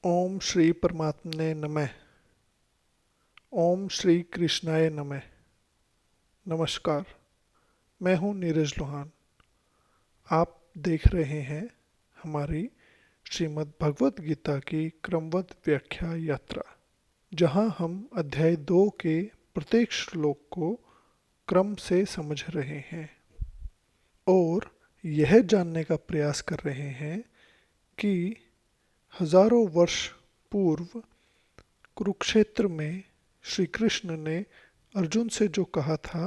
ओम श्री परमात्मने नमः। ओम श्री कृष्णाय नमः। नमस्कार। मैं हूं नीरज लोहान। आप देख रहे हैं हमारी श्रीमद् भगवत गीता की क्रमबद्ध व्याख्या यात्रा, जहां हम अध्याय 2 के प्रत्येक श्लोक को क्रम से समझ रहे हैं और यह जानने का प्रयास कर रहे हैं कि हजारों वर्ष पूर्व कुरुक्षेत्र में श्री कृष्ण ने अर्जुन से जो कहा था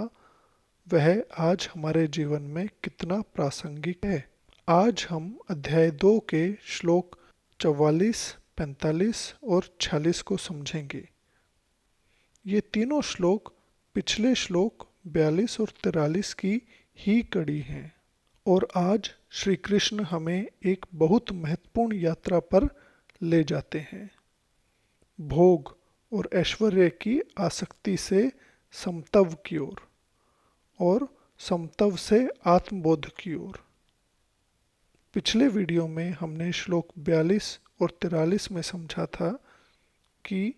वह आज हमारे जीवन में कितना प्रासंगिक है। आज हम अध्याय 2 के श्लोक 44, 45 और 46 को समझेंगे। ये तीनों श्लोक पिछले श्लोक 42 और 43 की ही कड़ी हैं और आज श्री कृष्ण हमें एक बहुत महत्वपूर्ण यात्रा पर ले जाते हैं। भोग और ऐश्वर्य की आसक्ति से समतव की ओर और समतव से आत्मबोध की ओर। पिछले वीडियो में हमने श्लोक 42 और 43 में समझा था कि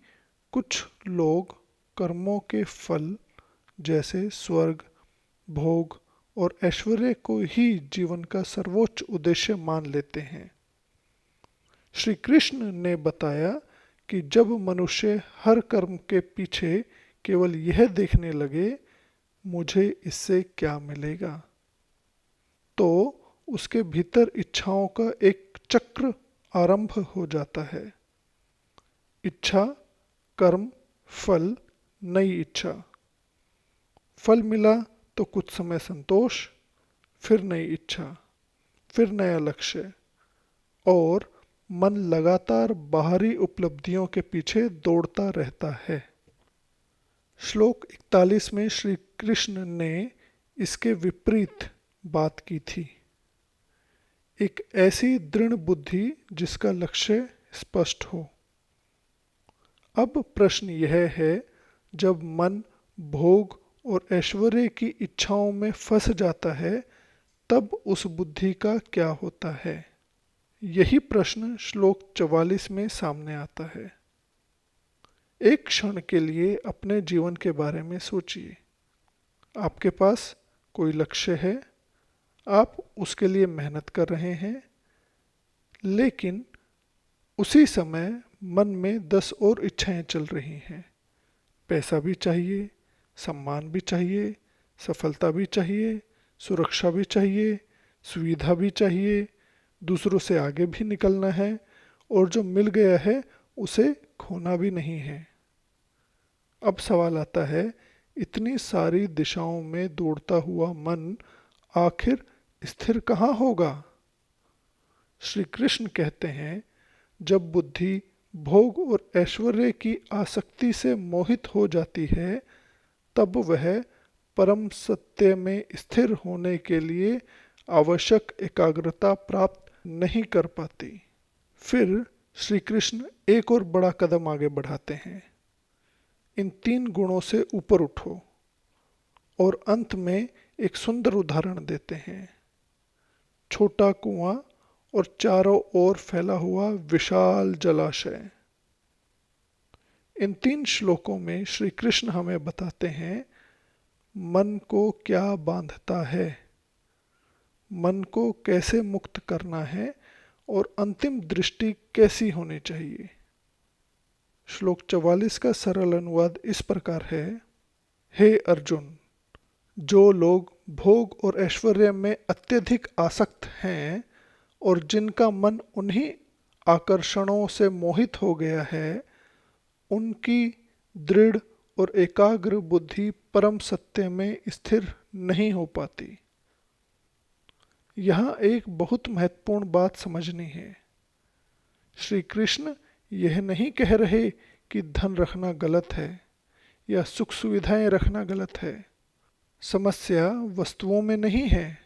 कुछ लोग कर्मों के फल जैसे स्वर्ग, भोग और ऐश्वर्य को ही जीवन का सर्वोच्च उद्देश्य मान लेते हैं। श्री कृष्ण ने बताया कि जब मनुष्य हर कर्म के पीछे केवल यह देखने लगे मुझे इससे क्या मिलेगा, तो उसके भीतर इच्छाओं का एक चक्र आरंभ हो जाता है। इच्छा, कर्म, फल, नई इच्छा। फल मिला तो कुछ समय संतोष, फिर नई इच्छा, फिर नया लक्ष्य और मन लगातार बाहरी उपलब्धियों के पीछे दौड़ता रहता है। श्लोक 41 में श्री कृष्ण ने इसके विपरीत बात की थी। एक ऐसी दृढ़ बुद्धि जिसका लक्ष्य स्पष्ट हो। अब प्रश्न यह है, जब मन भोग और ऐश्वर्य की इच्छाओं में फंस जाता है तब उस बुद्धि का क्या होता है? यही प्रश्न श्लोक 44 में सामने आता है। एक क्षण के लिए अपने जीवन के बारे में सोचिए। आपके पास कोई लक्ष्य है, आप उसके लिए मेहनत कर रहे हैं, लेकिन उसी समय मन में 10 और इच्छाएं चल रही हैं। पैसा भी चाहिए, सम्मान भी चाहिए, सफलता भी चाहिए, सुरक्षा भी चाहिए, सुविधा भी चाहिए, दूसरों से आगे भी निकलना है और जो मिल गया है उसे खोना भी नहीं है। अब सवाल आता है, इतनी सारी दिशाओं में दौड़ता हुआ मन आखिर स्थिर कहाँ होगा? श्री कृष्ण कहते हैं, जब बुद्धि भोग और ऐश्वर्य की आसक्ति से मोहित हो जाती है तब वह परम सत्य में स्थिर होने के लिए आवश्यक एकाग्रता प्राप्त नहीं कर पाती। फिर श्री कृष्ण एक और बड़ा कदम आगे बढ़ाते हैं। इन 3 गुणों से ऊपर उठो और अंत में एक सुंदर उदाहरण देते हैं। छोटा कुआं और चारों ओर फैला हुआ विशाल जलाशय। इन 3 श्लोकों में श्री कृष्ण हमें बताते हैं मन को क्या बांधता है, मन को कैसे मुक्त करना है और अंतिम दृष्टि कैसी होनी चाहिए। श्लोक 44 का सरल अनुवाद इस प्रकार है, हे अर्जुन, जो लोग भोग और ऐश्वर्य में अत्यधिक आसक्त हैं और जिनका मन उन्हीं आकर्षणों से मोहित हो गया है, उनकी दृढ़ और एकाग्र बुद्धि परम सत्य में स्थिर नहीं हो पाती। यहाँ एक बहुत महत्वपूर्ण बात समझनी है। श्री कृष्ण यह नहीं कह रहे कि धन रखना गलत है या सुख सुविधाएं रखना गलत है। समस्या वस्तुओं में नहीं है,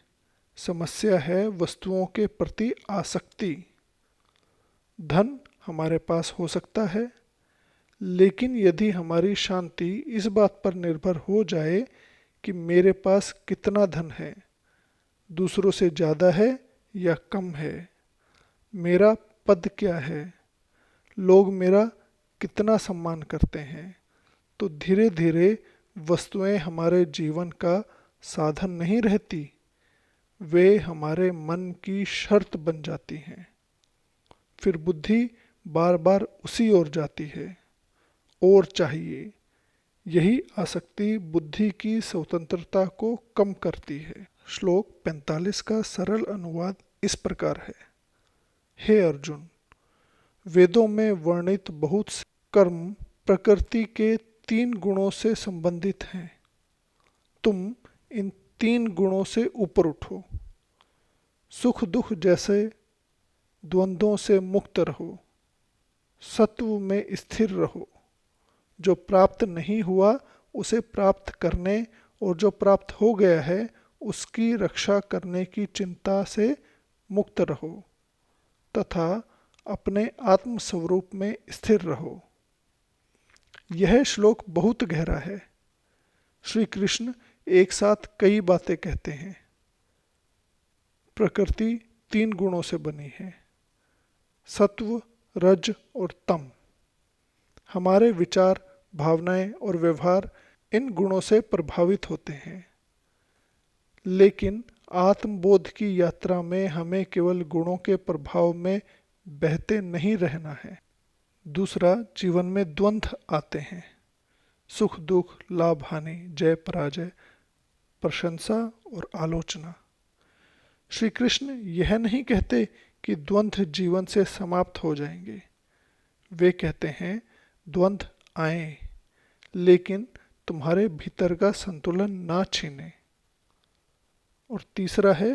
समस्या है वस्तुओं के प्रति आसक्ति। धन हमारे पास हो सकता है, लेकिन यदि हमारी शांति इस बात पर निर्भर हो जाए कि मेरे पास कितना धन है, दूसरों से ज़्यादा है या कम है, मेरा पद क्या है, लोग मेरा कितना सम्मान करते हैं, तो धीरे धीरे वस्तुएं हमारे जीवन का साधन नहीं रहती, वे हमारे मन की शर्त बन जाती हैं। फिर बुद्धि बार बार उसी ओर जाती है, और चाहिए। यही आसक्ति बुद्धि की स्वतंत्रता को कम करती है। श्लोक 45 का सरल अनुवाद इस प्रकार है। हे अर्जुन, वेदों में वर्णित बहुत से कर्म प्रकृति के 3 गुणों से संबंधित हैं। तुम इन 3 गुणों से ऊपर उठो। सुख दुख जैसे द्वंद्वों से मुक्त रहो। सत्व में स्थिर रहो। जो प्राप्त नहीं हुआ उसे प्राप्त करने और जो प्राप्त हो गया है उसकी रक्षा करने की चिंता से मुक्त रहो, तथा अपने आत्म स्वरूप में स्थिर रहो। यह श्लोक बहुत गहरा है। श्री कृष्ण एक साथ कई बातें कहते हैं। प्रकृति 3 गुणों से बनी है, सत्व, रज और तम। हमारे विचार, भावनाएं और व्यवहार इन गुणों से प्रभावित होते हैं। लेकिन आत्मबोध की यात्रा में हमें केवल गुणों के प्रभाव में बहते नहीं रहना है। दूसरा, जीवन में द्वंद्व आते हैं। सुख दुख, लाभ हानि, जय पराजय, प्रशंसा और आलोचना। श्री कृष्ण यह नहीं कहते कि द्वंद्व जीवन से समाप्त हो जाएंगे। वे कहते हैं द्वंद्व आए, लेकिन तुम्हारे भीतर का संतुलन ना छीने। और तीसरा है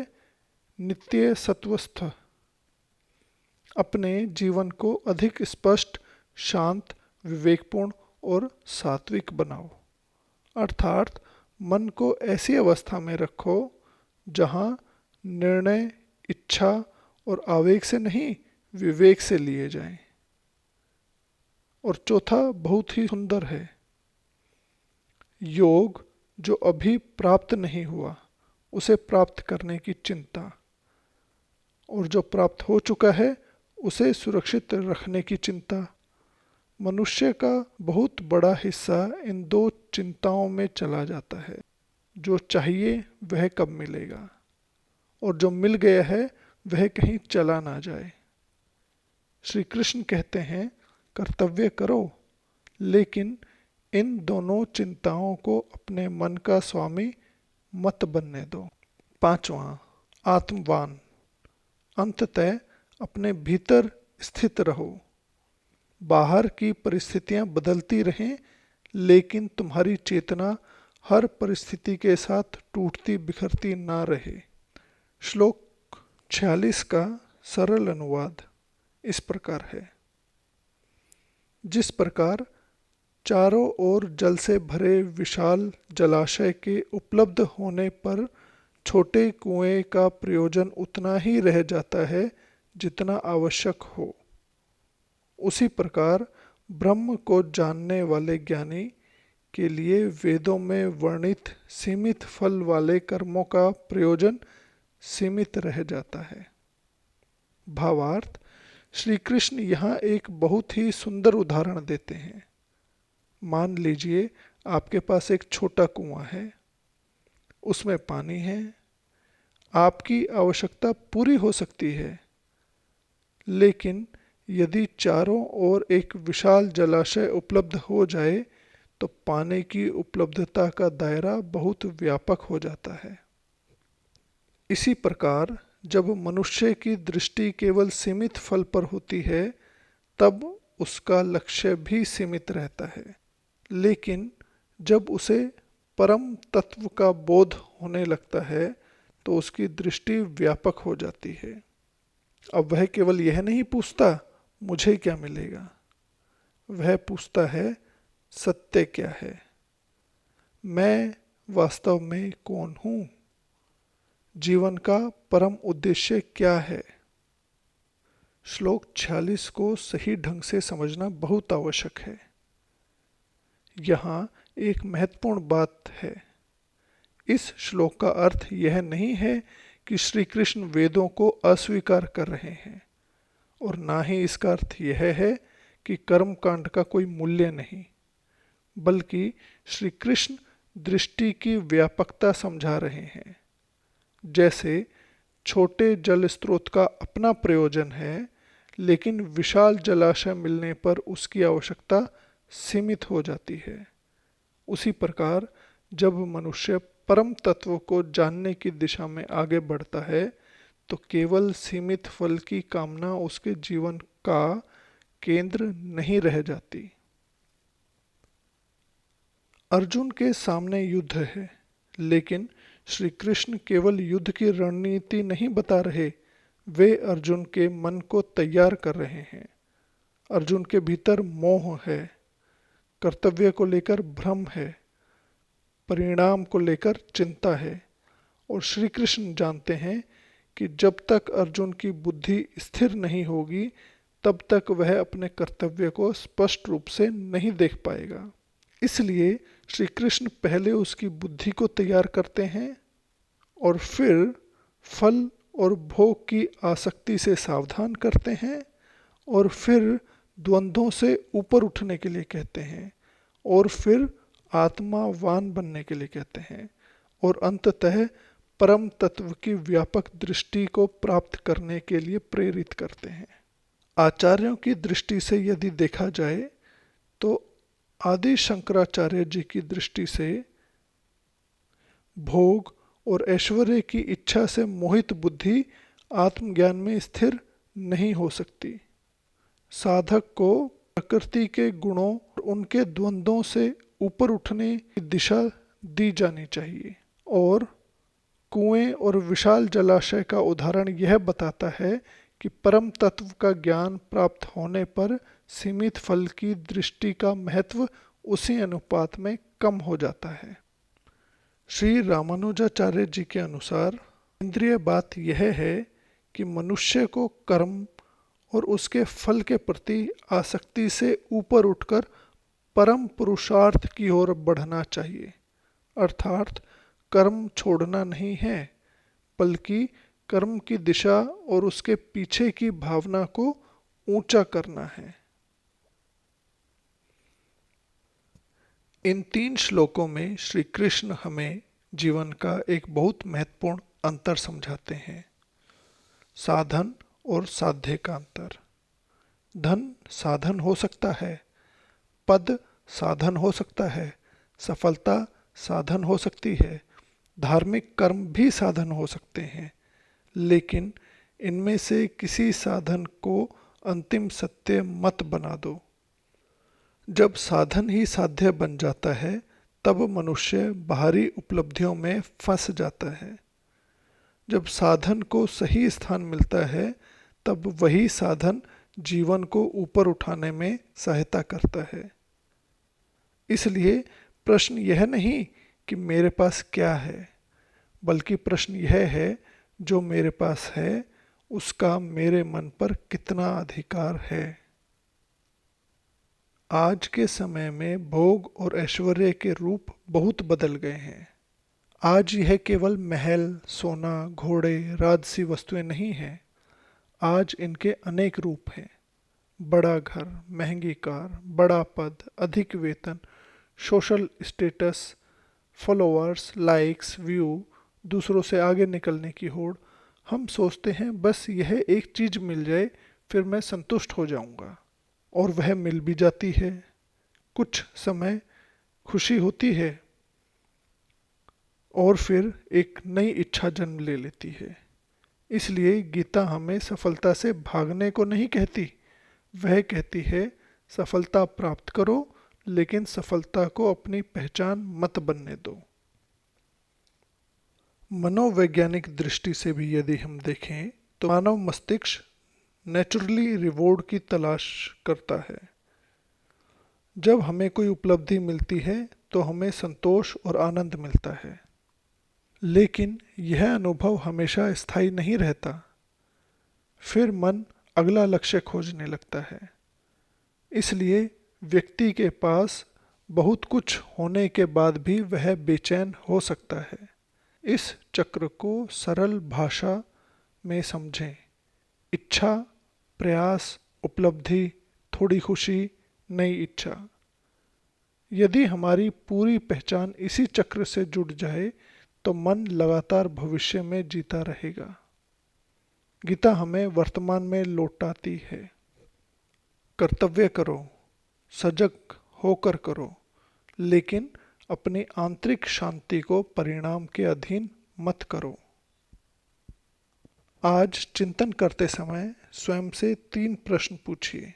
नित्य सत्वस्थ। अपने जीवन को अधिक स्पष्ट, शांत, विवेकपूर्ण और सात्विक बनाओ। अर्थात मन को ऐसी अवस्था में रखो जहाँ निर्णय इच्छा और आवेग से नहीं, विवेक से लिए जाएं। और चौथा बहुत ही सुंदर है। योग जो अभी प्राप्त नहीं हुआ उसे प्राप्त करने की चिंता, और जो प्राप्त हो चुका है उसे सुरक्षित रखने की चिंता। मनुष्य का बहुत बड़ा हिस्सा इन 2 चिंताओं में चला जाता है। जो चाहिए वह कब मिलेगा, और जो मिल गया है वह कहीं चला ना जाए। श्री कृष्ण कहते हैं कर्तव्य करो, लेकिन इन दोनों चिंताओं को अपने मन का स्वामी मत बनने दो। 5वां, आत्मवान। अंततः अपने भीतर स्थित रहो। बाहर की परिस्थितियां बदलती रहें, लेकिन तुम्हारी चेतना हर परिस्थिति के साथ टूटती बिखरती ना रहे। श्लोक 46 का सरल अनुवाद इस प्रकार है। जिस प्रकार चारों ओर जल से भरे विशाल जलाशय के उपलब्ध होने पर छोटे कुएं का प्रयोजन उतना ही रह जाता है जितना आवश्यक हो, उसी प्रकार ब्रह्म को जानने वाले ज्ञानी के लिए वेदों में वर्णित सीमित फल वाले कर्मों का प्रयोजन सीमित रह जाता है। भावार्थ, श्री कृष्ण यहाँ एक बहुत ही सुंदर उदाहरण देते हैं। मान लीजिए आपके पास एक छोटा कुआं है, उसमें पानी है। आपकी आवश्यकता पूरी हो सकती है, लेकिन यदि चारों ओर एक विशाल जलाशय उपलब्ध हो जाए तो पानी की उपलब्धता का दायरा बहुत व्यापक हो जाता है। इसी प्रकार जब मनुष्य की दृष्टि केवल सीमित फल पर होती है, तब उसका लक्ष्य भी सीमित रहता है। लेकिन जब उसे परम तत्व का बोध होने लगता है तो उसकी दृष्टि व्यापक हो जाती है। अब वह केवल यह नहीं पूछता मुझे क्या मिलेगा, वह पूछता है सत्य क्या है, मैं वास्तव में कौन हूँ, जीवन का परम उद्देश्य क्या है। श्लोक 46 को सही ढंग से समझना बहुत आवश्यक है। यहाँ एक महत्वपूर्ण बात है। इस श्लोक का अर्थ यह नहीं है कि श्री कृष्ण वेदों को अस्वीकार कर रहे हैं, और ना ही इसका अर्थ यह है कि कर्म कांड का कोई मूल्य नहीं, बल्कि श्री कृष्ण दृष्टि की व्यापकता समझा रहे हैं। जैसे छोटे जल स्रोत का अपना प्रयोजन है, लेकिन विशाल जलाशय मिलने पर उसकी आवश्यकता सीमित हो जाती है। उसी प्रकार जब मनुष्य परम तत्व को जानने की दिशा में आगे बढ़ता है, तो केवल सीमित फल की कामना उसके जीवन का केंद्र नहीं रह जाती। अर्जुन के सामने युद्ध है, लेकिन श्री कृष्ण केवल युद्ध की रणनीति नहीं बता रहे, वे अर्जुन के मन को तैयार कर रहे हैं। अर्जुन के भीतर मोह है, कर्तव्य को लेकर भ्रम है, परिणाम को लेकर चिंता है, और श्री कृष्ण जानते हैं कि जब तक अर्जुन की बुद्धि स्थिर नहीं होगी, तब तक वह अपने कर्तव्य को स्पष्ट रूप से नहीं देख पाएगा। इसलिए श्री कृष्ण पहले उसकी बुद्धि को तैयार करते हैं और फिर फल और भोग की आसक्ति से सावधान करते हैं, और फिर द्वंद्वों से ऊपर उठने के लिए कहते हैं, और फिर आत्मावान बनने के लिए कहते हैं, और अंततः परम तत्व की व्यापक दृष्टि को प्राप्त करने के लिए प्रेरित करते हैं। आचार्यों की दृष्टि से यदि देखा जाए तो आदि शंकराचार्य जी की दृष्टि से भोग और ऐश्वर्य की इच्छा से मोहित बुद्धि आत्मज्ञान में स्थिर नहीं हो सकती। साधक को प्रकृति के गुणों और उनके द्वंद्वों से ऊपर उठने की दिशा दी जानी चाहिए, और कुएं और विशाल जलाशय का उदाहरण यह बताता है कि परम तत्व का ज्ञान प्राप्त होने पर सीमित फल की दृष्टि का महत्व उसी अनुपात में कम हो जाता है। श्री रामानुजाचार्य जी के अनुसार इंद्रिय बात यह है कि मनुष्य को कर्म और उसके फल के प्रति आसक्ति से ऊपर उठकर परम पुरुषार्थ की ओर बढ़ना चाहिए। अर्थात कर्म छोड़ना नहीं है, बल्कि कर्म की दिशा और उसके पीछे की भावना को ऊंचा करना है। इन 3 श्लोकों में श्री कृष्ण हमें जीवन का एक बहुत महत्वपूर्ण अंतर समझाते हैं। साधन और साध्य का अंतर। धन साधन हो सकता है, पद साधन हो सकता है, सफलता साधन हो सकती है, धार्मिक कर्म भी साधन हो सकते हैं, लेकिन इनमें से किसी साधन को अंतिम सत्य मत बना दो। जब साधन ही साध्य बन जाता है, तब मनुष्य बाहरी उपलब्धियों में फंस जाता है। जब साधन को सही स्थान मिलता है, तब वही साधन जीवन को ऊपर उठाने में सहायता करता है। इसलिए प्रश्न यह नहीं कि मेरे पास क्या है, बल्कि प्रश्न यह है जो मेरे पास है उसका मेरे मन पर कितना अधिकार है। आज के समय में भोग और ऐश्वर्य के रूप बहुत बदल गए हैं। आज यह केवल महल, सोना, घोड़े, राजसी वस्तुएं नहीं हैं। आज इनके अनेक रूप हैं। बड़ा घर, महंगी कार, बड़ा पद, अधिक वेतन, social status, followers, likes, view, दूसरों से आगे निकलने की होड़। हम सोचते हैं बस यह एक चीज मिल जाए फिर मैं संतुष्ट हो जाऊंगा, और वह मिल भी जाती है। कुछ समय खुशी होती है और फिर एक नई इच्छा जन्म ले लेती है। इसलिए गीता हमें सफलता से भागने को नहीं कहती, वह कहती है सफलता प्राप्त करो, लेकिन सफलता को अपनी पहचान मत बनने दो। मनोवैज्ञानिक दृष्टि से भी यदि हम देखें तो मानव मस्तिष्क नेचुरली रिवॉर्ड की तलाश करता है। जब हमें कोई उपलब्धि मिलती है तो हमें संतोष और आनंद मिलता है, लेकिन यह अनुभव हमेशा स्थायी नहीं रहता। फिर मन अगला लक्ष्य खोजने लगता है। इसलिए व्यक्ति के पास बहुत कुछ होने के बाद भी वह बेचैन हो सकता है। इस चक्र को सरल भाषा में समझें। इच्छा, प्रयास, उपलब्धि, थोड़ी खुशी, नई इच्छा। यदि हमारी पूरी पहचान इसी चक्र से जुड़ जाए तो मन लगातार भविष्य में जीता रहेगा। गीता हमें वर्तमान में लौटाती है। कर्तव्य करो, सजग होकर करो, लेकिन अपनी आंतरिक शांति को परिणाम के अधीन मत करो। आज चिंतन करते समय स्वयं से 3 प्रश्न पूछिए।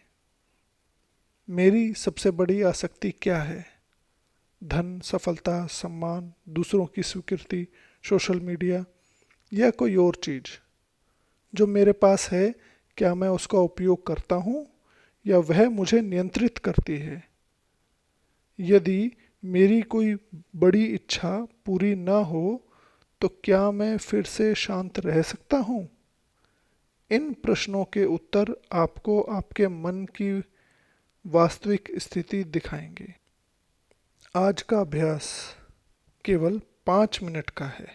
मेरी सबसे बड़ी आसक्ति क्या है? धन, सफलता, सम्मान, दूसरों की स्वीकृति, सोशल मीडिया या कोई और चीज़? जो मेरे पास है, क्या मैं उसका उपयोग करता हूँ या वह मुझे नियंत्रित करती है? यदि मेरी कोई बड़ी इच्छा पूरी ना हो तो क्या मैं फिर से शांत रह सकता हूँ? इन प्रश्नों के उत्तर आपको आपके मन की वास्तविक स्थिति दिखाएंगे। आज का अभ्यास केवल 5 मिनट का है।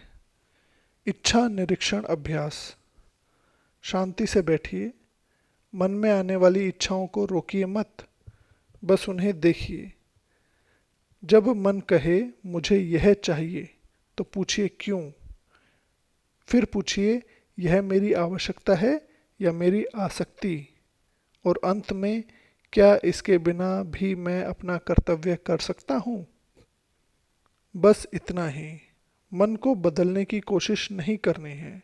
इच्छा निरीक्षण अभ्यास। शांति से बैठिए, मन में आने वाली इच्छाओं को रोकिए मत, बस उन्हें देखिए। जब मन कहे मुझे यह चाहिए तो पूछिए क्यों। फिर पूछिए यह मेरी आवश्यकता है या मेरी आसक्ति, और अंत में क्या इसके बिना भी मैं अपना कर्तव्य कर सकता हूँ। बस इतना ही। मन को बदलने की कोशिश नहीं करनी है,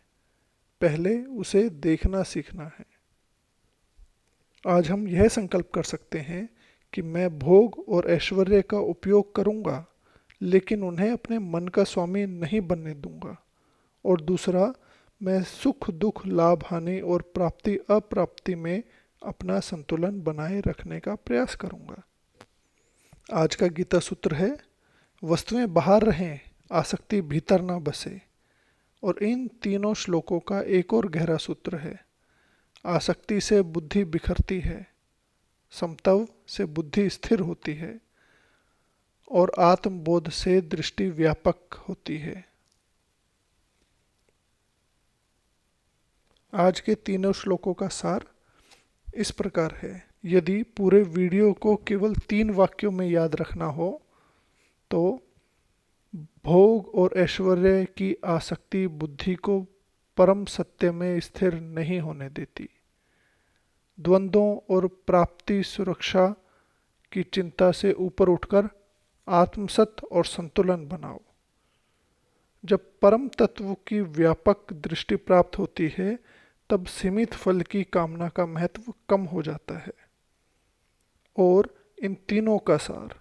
पहले उसे देखना सीखना है। आज हम यह संकल्प कर सकते हैं कि मैं भोग और ऐश्वर्य का उपयोग करूंगा, लेकिन उन्हें अपने मन का स्वामी नहीं बनने दूंगा। और दूसरा, मैं सुख दुख, लाभ हानि और प्राप्ति अप्राप्ति में अपना संतुलन बनाए रखने का प्रयास करूंगा। आज का गीता सूत्र है, वस्तुएं बाहर रहें, आसक्ति भीतर ना बसे। और इन तीनों श्लोकों का एक और गहरा सूत्र है, आसक्ति से बुद्धि बिखरती है, समतव से बुद्धि स्थिर होती है और आत्मबोध से दृष्टि व्यापक होती है। आज के तीनों श्लोकों का सार इस प्रकार है। यदि पूरे वीडियो को केवल 3 वाक्यों में याद रखना हो तो भोग और ऐश्वर्य की आसक्ति बुद्धि को परम सत्य में स्थिर नहीं होने देती। द्वंद्वों और प्राप्ति सुरक्षा की चिंता से ऊपर उठकर आत्मसत और संतुलन बनाओ। जब परम तत्व की व्यापक दृष्टि प्राप्त होती है तब सीमित फल की कामना का महत्व कम हो जाता है। और इन तीनों का सार,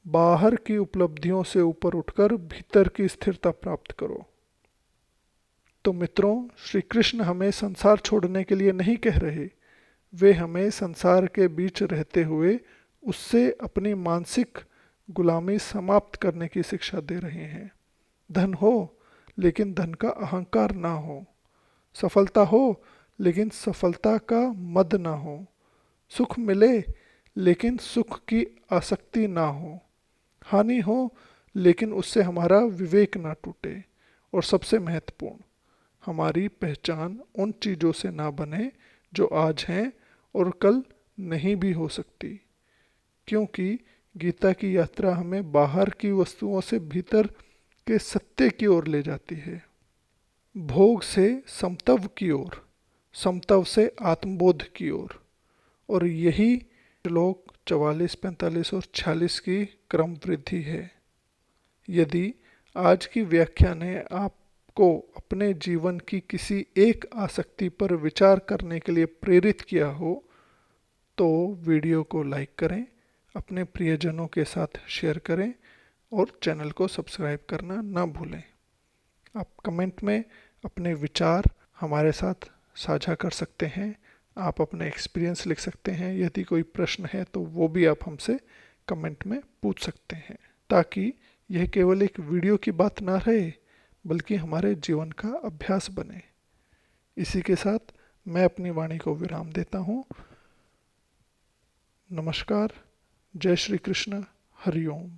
बाहर की उपलब्धियों से ऊपर उठकर भीतर की स्थिरता प्राप्त करो। तो मित्रों, श्री कृष्ण हमें संसार छोड़ने के लिए नहीं कह रहे, वे हमें संसार के बीच रहते हुए उससे अपनी मानसिक गुलामी समाप्त करने की शिक्षा दे रहे हैं। धन हो लेकिन धन का अहंकार ना हो, सफलता हो लेकिन सफलता का मद ना हो, सुख मिले लेकिन सुख की आसक्ति ना हो, हानि हो लेकिन उससे हमारा विवेक ना टूटे, और सबसे महत्वपूर्ण, हमारी पहचान उन चीज़ों से ना बने जो आज हैं और कल नहीं भी हो सकती। क्योंकि गीता की यात्रा हमें बाहर की वस्तुओं से भीतर के सत्य की ओर ले जाती है, भोग से समतव की ओर, समतव से आत्मबोध की ओर। और यही श्लोक 44, 45 और 46 की क्रम वृद्धि है। यदि आज की व्याख्या ने आपको अपने जीवन की किसी एक आसक्ति पर विचार करने के लिए प्रेरित किया हो तो वीडियो को लाइक करें, अपने प्रियजनों के साथ शेयर करें और चैनल को सब्सक्राइब करना ना भूलें। आप कमेंट में अपने विचार हमारे साथ साझा कर सकते हैं, आप अपने एक्सपीरियंस लिख सकते हैं। यदि कोई प्रश्न है तो वो भी आप हमसे कमेंट में पूछ सकते हैं, ताकि यह केवल एक वीडियो की बात ना रहे बल्कि हमारे जीवन का अभ्यास बने। इसी के साथ मैं अपनी वाणी को विराम देता हूँ। नमस्कार, जय श्री कृष्ण, हरि ओम।